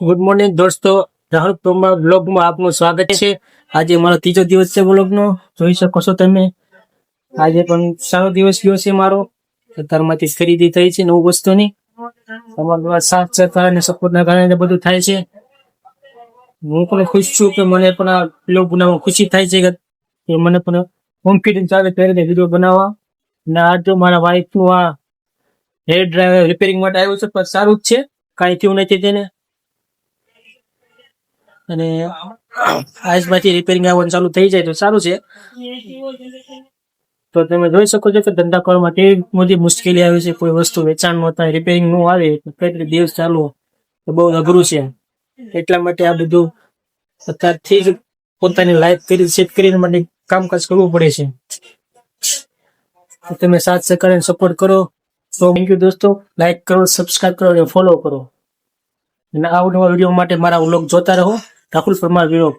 Good morning દોસ્તો, રાહુલ પરમાર બ્લોગમાં આપનું સ્વાગત છે। આજે મારો ત્રીજો દિવસ છે બ્લોગનો, જોઈ શકો છો તમે। આજે પણ સારો દિવસ ગયો છે મારો। અત્યારમાંથી ખરીદી થઈ છે નવું વસ્તુની। તમારા સાથ સહકાર અને સપોર્ટના કારણે બધું થાય છે। હું પણ ખુશ છું કે મને પણ આ બ્લોગ બનાવવામાં ખુશી થાય છે કે મને પણ કોન્ફિડન્સ આવે ત્યારે વિડીયો બનાવવા। અને આ જો મારા વાઈફનું આ હેર ડ્રાયર રિપેરિંગ માટે આવ્યું છે, પણ સારું જ છે, કાંઈ થયું નથી તેને। અને આજમાંથી રિપેરિંગ આવવાનું ચાલુ થઈ જાય તો સારું છે। તો તમે જોઈ શકો છો કે ધંધા કરવા માટે મોટી મુશ્કેલી આવે છે। કોઈ વસ્તુ વેચાણ ન થાય, રિપેરિંગ નું આવે કેટલી દિવસ ચાલુ તો બહુ અઘરું છે। એટલા માટે આ બધું અત્યારથી જ પોતાની લાઈફ કરી સેટ કરીને માટે કામકાજ કરવું પડે છે। તો તમે સાથ સહકાર અને સપોર્ટ કરો તો થેન્ક યુ દોસ્તો। લાઈક કરો, સબસ્ક્રાઇબ કરો અને ફોલો કરો। અને આવનારા વિડીયો માટે મારા વ્લોગ જોતા રહો। રાહુલ પરમાર વ્લોગ।